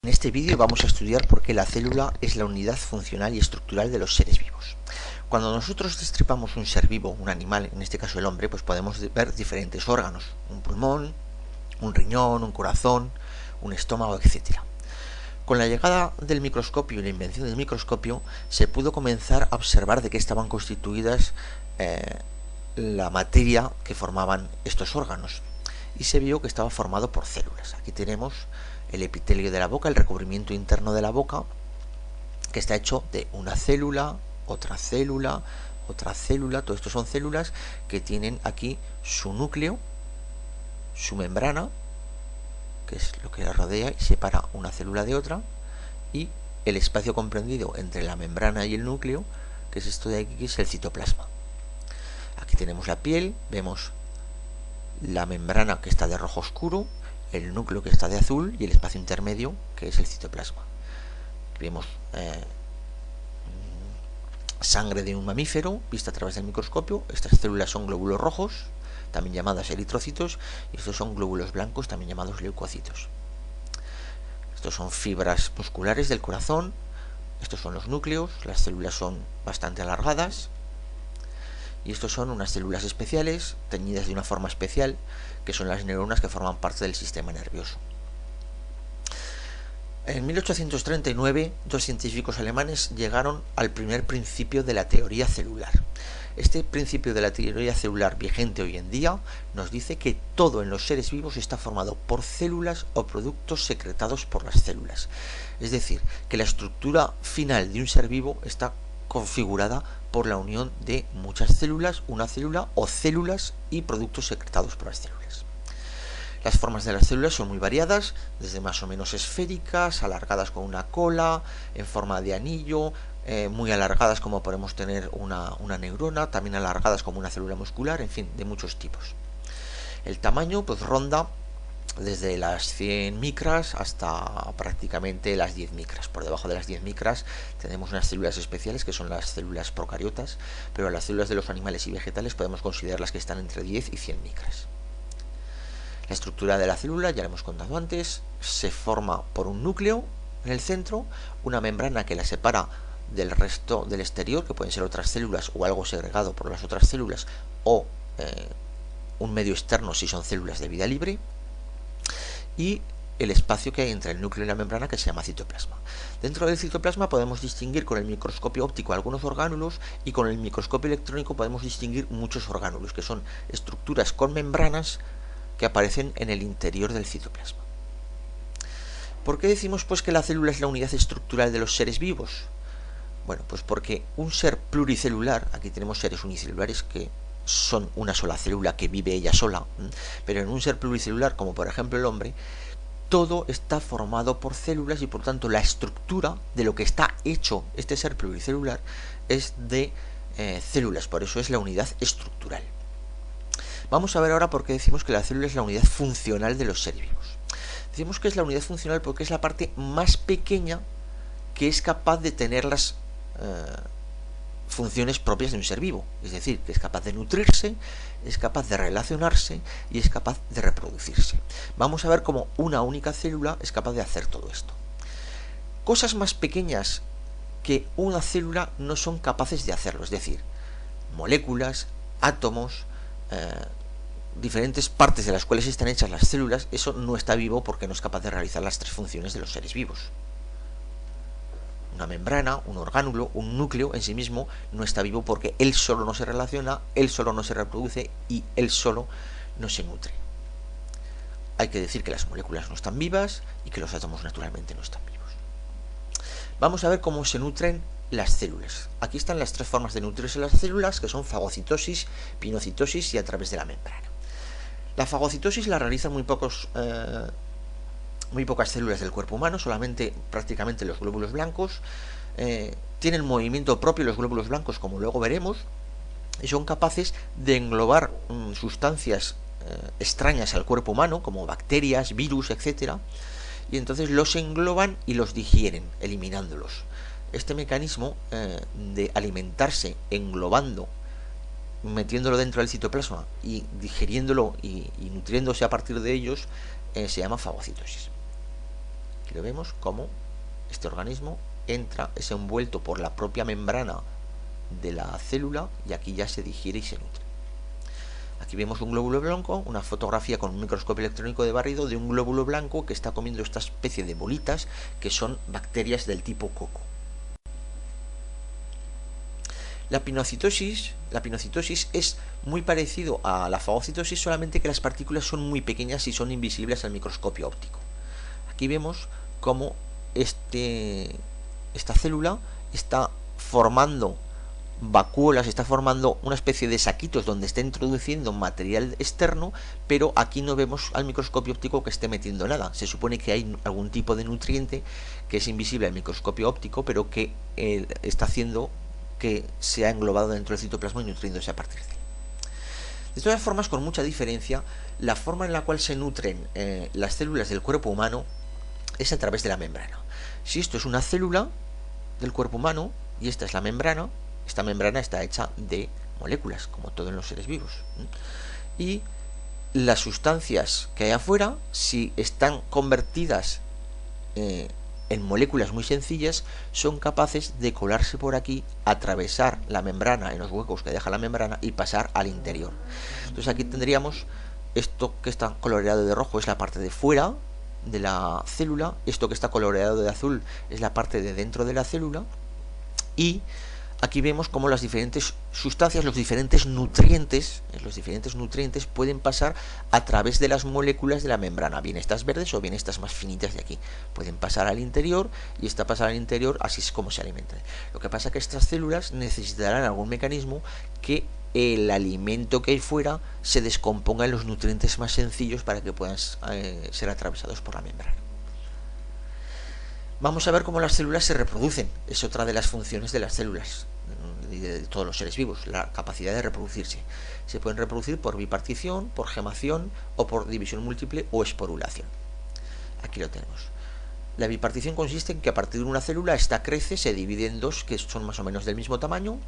En este vídeo vamos a estudiar por qué la célula es la unidad funcional y estructural de los seres vivos. Cuando nosotros destripamos un ser vivo, un animal, en este caso el hombre, pues podemos ver diferentes órganos, un pulmón, un riñón, un corazón, un estómago, etc. Con la llegada del microscopio y la invención del microscopio se pudo comenzar a observar de qué estaban constituidas la materia que formaban estos órganos, y se vio que estaba formado por células. Aquí tenemos el epitelio de la boca, el recubrimiento interno de la boca, que está hecho de una célula, otra célula, otra célula. Todo esto son células que tienen aquí su núcleo, su membrana, que es lo que la rodea y separa una célula de otra, y el espacio comprendido entre la membrana y el núcleo, que es esto de aquí, que es el citoplasma. Aquí tenemos la piel, vemos la membrana, que está de rojo oscuro, el núcleo, que está de azul, y el espacio intermedio, que es el citoplasma. Vemos sangre de un mamífero vista a través del microscopio. Estas células son glóbulos rojos, también llamadas eritrocitos, y estos son glóbulos blancos, también llamados leucocitos. Estos son fibras musculares del corazón. Estos son los núcleos. Las células son bastante alargadas. Y estos son unas células especiales, teñidas de una forma especial, que son las neuronas, que forman parte del sistema nervioso. En 1839, dos científicos alemanes llegaron al primer principio de la teoría celular. Este principio de la teoría celular, vigente hoy en día, nos dice que todo en los seres vivos está formado por células o productos secretados por las células. Es decir, que la estructura final de un ser vivo está configurada por la unión de muchas células, una célula o células y productos secretados por las células. Las formas de las células son muy variadas, desde más o menos esféricas, alargadas con una cola, en forma de anillo, muy alargadas como podemos tener una neurona, también alargadas como una célula muscular, en fin, de muchos tipos. El tamaño pues ronda desde las 100 micras hasta prácticamente las 10 micras. Por debajo de las 10 micras tenemos unas células especiales, que son las células procariotas, pero las células de los animales y vegetales podemos considerarlas que están entre 10 y 100 micras. La estructura de la célula, ya lo hemos contado antes, se forma por un núcleo en el centro, una membrana que la separa del resto del exterior, que pueden ser otras células o algo segregado por las otras células, o un medio externo si son células de vida libre, y el espacio que hay entre el núcleo y la membrana, que se llama citoplasma. Dentro del citoplasma podemos distinguir con el microscopio óptico algunos orgánulos, y con el microscopio electrónico podemos distinguir muchos orgánulos, que son estructuras con membranas que aparecen en el interior del citoplasma. ¿Por qué decimos pues que la célula es la unidad estructural de los seres vivos? Bueno, pues porque un ser pluricelular, aquí tenemos seres unicelulares que son una sola célula que vive ella sola, pero en un ser pluricelular, como por ejemplo el hombre, todo está formado por células, y por tanto la estructura de lo que está hecho este ser pluricelular es de células, por eso es la unidad estructural. Vamos a ver ahora por qué decimos que la célula es la unidad funcional de los seres vivos. Decimos que es la unidad funcional porque es la parte más pequeña que es capaz de tener las funciones propias de un ser vivo, es decir, que es capaz de nutrirse, es capaz de relacionarse y es capaz de reproducirse. Vamos a ver cómo una única célula es capaz de hacer todo esto. Cosas más pequeñas que una célula no son capaces de hacerlo, es decir, moléculas, átomos, diferentes partes de las cuales están hechas las células, eso no está vivo porque no es capaz de realizar las tres funciones de los seres vivos. Una membrana, un orgánulo, un núcleo en sí mismo no está vivo porque él solo no se relaciona, él solo no se reproduce y él solo no se nutre. Hay que decir que las moléculas no están vivas y que los átomos naturalmente no están vivos. Vamos a ver cómo se nutren las células. Aquí están las tres formas de nutrirse las células, que son fagocitosis, pinocitosis y a través de la membrana. La fagocitosis la realizan muy pocas células del cuerpo humano, solamente prácticamente los glóbulos blancos. Tienen movimiento propio los glóbulos blancos, como luego veremos, y son capaces de englobar sustancias extrañas al cuerpo humano, como bacterias, virus, etc. Y entonces los engloban y los digieren, eliminándolos. Este mecanismo de alimentarse englobando, metiéndolo dentro del citoplasma y digeriéndolo y nutriéndose a partir de ellos, se llama fagocitosis. Aquí lo vemos como este organismo entra, es envuelto por la propia membrana de la célula y aquí ya se digiere y se nutre. Aquí vemos un glóbulo blanco, una fotografía con un microscopio electrónico de barrido de un glóbulo blanco que está comiendo esta especie de bolitas que son bacterias del tipo coco. La pinocitosis es muy parecido a la fagocitosis, solamente que las partículas son muy pequeñas y son invisibles al microscopio óptico. Aquí vemos cómo esta célula está formando vacuolas, está formando una especie de saquitos donde está introduciendo material externo, pero aquí no vemos al microscopio óptico que esté metiendo nada. Se supone que hay algún tipo de nutriente que es invisible al microscopio óptico, pero que está haciendo que sea englobado dentro del citoplasma y nutriéndose a partir de él. De todas formas, con mucha diferencia, la forma en la cual se nutren las células del cuerpo humano es a través de la membrana. Si esto es una célula del cuerpo humano y esta es la membrana, esta membrana está hecha de moléculas, como todo en los seres vivos. Y las sustancias que hay afuera, si están convertidas en moléculas muy sencillas, son capaces de colarse por aquí, atravesar la membrana en los huecos que deja la membrana y pasar al interior. Entonces aquí tendríamos esto que está coloreado de rojo, es la parte de fuera de la célula, esto que está coloreado de azul es la parte de dentro de la célula, y aquí vemos cómo las diferentes sustancias, los diferentes nutrientes pueden pasar a través de las moléculas de la membrana, bien estas verdes o bien estas más finitas de aquí. Pueden pasar al interior y esta pasar al interior, así es como se alimentan. Lo que pasa es que estas células necesitarán algún mecanismo que el alimento que hay fuera se descomponga en los nutrientes más sencillos para que puedan ser atravesados por la membrana. Vamos a ver cómo las células se reproducen. Es otra de las funciones de las células y de todos los seres vivos, la capacidad de reproducirse. Se pueden reproducir por bipartición, por gemación o por división múltiple o esporulación. Aquí lo tenemos. La bipartición consiste en que a partir de una célula esta crece, se divide en dos que son más o menos del mismo tamaño.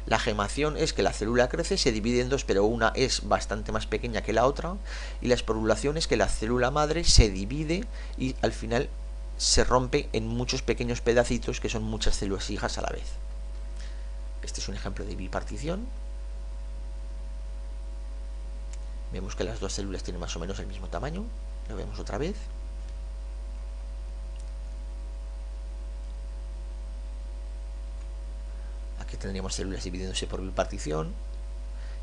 La gemación es que la célula crece, se divide en dos, pero una es bastante más pequeña que la otra. Y la esporulación es que la célula madre se divide y al final se rompe en muchos pequeños pedacitos que son muchas células hijas a la vez. Este es un ejemplo de bipartición. Vemos que las dos células tienen más o menos el mismo tamaño. Lo vemos otra vez. Aquí tendríamos células dividiéndose por bipartición.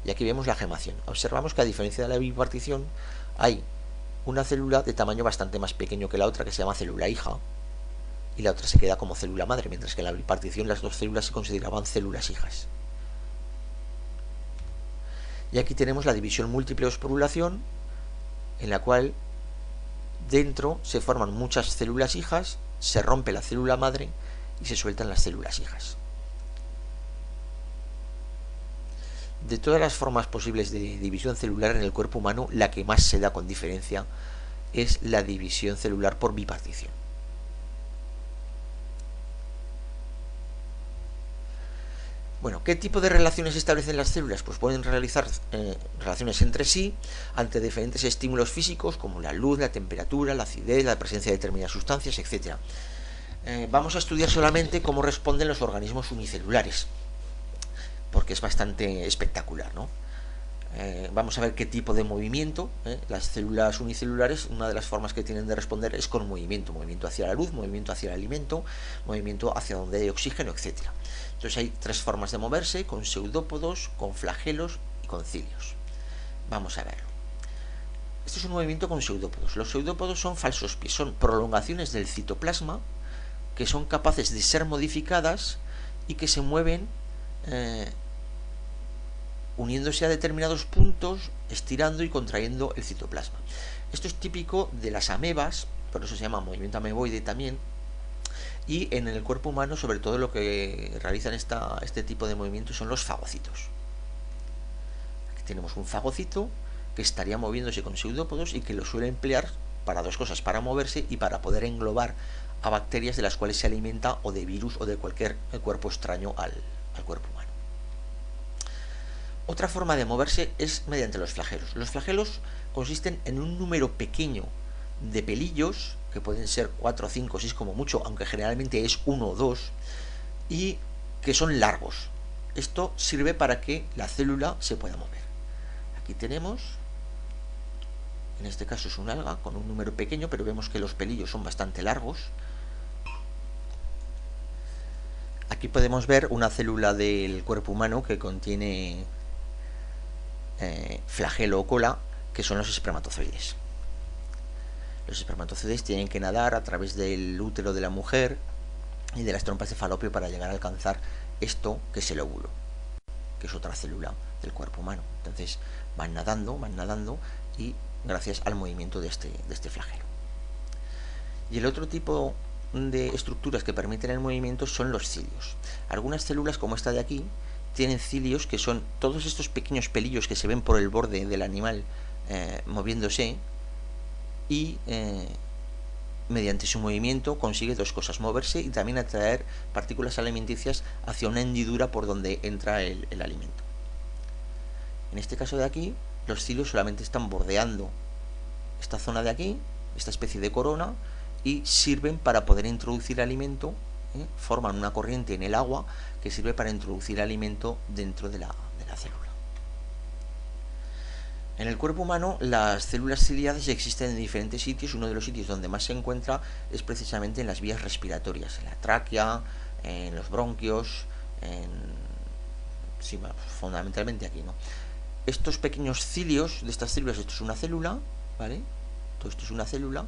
Y aquí vemos la gemación. Observamos que a diferencia de la bipartición hay una célula de tamaño bastante más pequeño que la otra que se llama célula hija y la otra se queda como célula madre, mientras que en la bipartición las dos células se consideraban células hijas. Y aquí tenemos la división múltiple o esporulación, en la cual dentro se forman muchas células hijas, se rompe la célula madre y se sueltan las células hijas. De todas las formas posibles de división celular en el cuerpo humano, la que más se da con diferencia es la división celular por bipartición. Bueno, ¿qué tipo de relaciones establecen las células? Pues pueden realizar relaciones entre sí ante diferentes estímulos físicos como la luz, la temperatura, la acidez, la presencia de determinadas sustancias, etc. Vamos a estudiar solamente cómo responden los organismos unicelulares, porque es bastante espectacular, ¿no? Vamos a ver qué tipo de movimiento. Las células unicelulares, una de las formas que tienen de responder es con movimiento hacia la luz, movimiento hacia el alimento, movimiento hacia donde hay oxígeno, etc. Entonces hay tres formas de moverse: con pseudópodos, con flagelos y con cilios. Vamos a ver. Este es un movimiento con pseudópodos. Los pseudópodos son falsos pies, son prolongaciones del citoplasma que son capaces de ser modificadas y que se mueven uniéndose a determinados puntos, estirando y contrayendo el citoplasma. Esto es típico de las amebas, por eso se llama movimiento ameboide también, y en el cuerpo humano sobre todo lo que realizan este tipo de movimientos son los fagocitos. Aquí tenemos un fagocito que estaría moviéndose con pseudópodos y que lo suele emplear para dos cosas: para moverse y para poder englobar a bacterias de las cuales se alimenta, o de virus o de cualquier cuerpo extraño al cuerpo humano. Otra forma de moverse es mediante los flagelos. Los flagelos consisten en un número pequeño de pelillos que pueden ser 4, 5, 6 como mucho, aunque generalmente es 1 o 2, y que son largos. Esto sirve para que la célula se pueda mover. Aquí tenemos, en este caso es un alga con un número pequeño, pero vemos que los pelillos son bastante largos. Aquí podemos ver una célula del cuerpo humano que contiene flagelo o cola, que son los espermatozoides. Los espermatozoides tienen que nadar a través del útero de la mujer y de las trompas de falopio para llegar a alcanzar esto que es el óvulo, que es otra célula del cuerpo humano. Entonces van nadando y gracias al movimiento de este flagelo. Y el otro tipo de estructuras que permiten el movimiento son los cilios. Algunas células, como esta de aquí, tienen cilios, que son todos estos pequeños pelillos que se ven por el borde del animal moviéndose, y mediante su movimiento consigue dos cosas: moverse y también atraer partículas alimenticias hacia una hendidura por donde entra el alimento. En este caso de aquí, los cilios solamente están bordeando esta zona de aquí, esta especie de corona, y sirven para poder introducir alimento, forman una corriente en el agua que sirve para introducir alimento dentro de la célula. En el cuerpo humano, las células ciliadas existen en diferentes sitios. Uno de los sitios donde más se encuentra es precisamente en las vías respiratorias, en la tráquea, en los bronquios, sí, fundamentalmente aquí, ¿no? Estos pequeños cilios de estas células, esto es una célula, ¿vale? Todo esto es una célula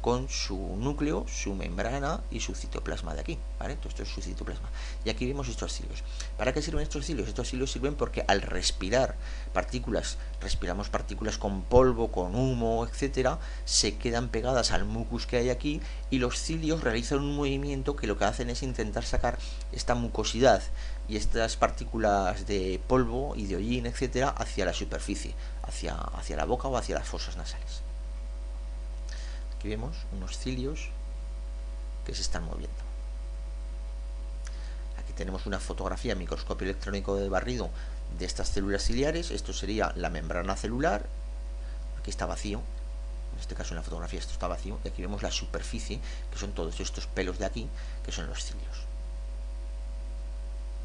con su núcleo, su membrana y su citoplasma de aquí, ¿vale? Todo esto es su citoplasma. Y aquí vemos estos cilios. ¿Para qué sirven estos cilios? Estos cilios sirven porque al respirar partículas, respiramos partículas con polvo, con humo, etcétera, se quedan pegadas al mucus que hay aquí, y los cilios realizan un movimiento que lo que hacen es intentar sacar esta mucosidad y estas partículas de polvo y de hollín, etcétera, hacia la superficie, hacia la boca o hacia las fosas nasales. Aquí vemos unos cilios que se están moviendo. Aquí tenemos una fotografía en microscopio electrónico de barrido de estas células ciliares. Esto sería la membrana celular. Aquí está vacío. En este caso en la fotografía esto está vacío. Y aquí vemos la superficie, que son todos estos pelos de aquí, que son los cilios.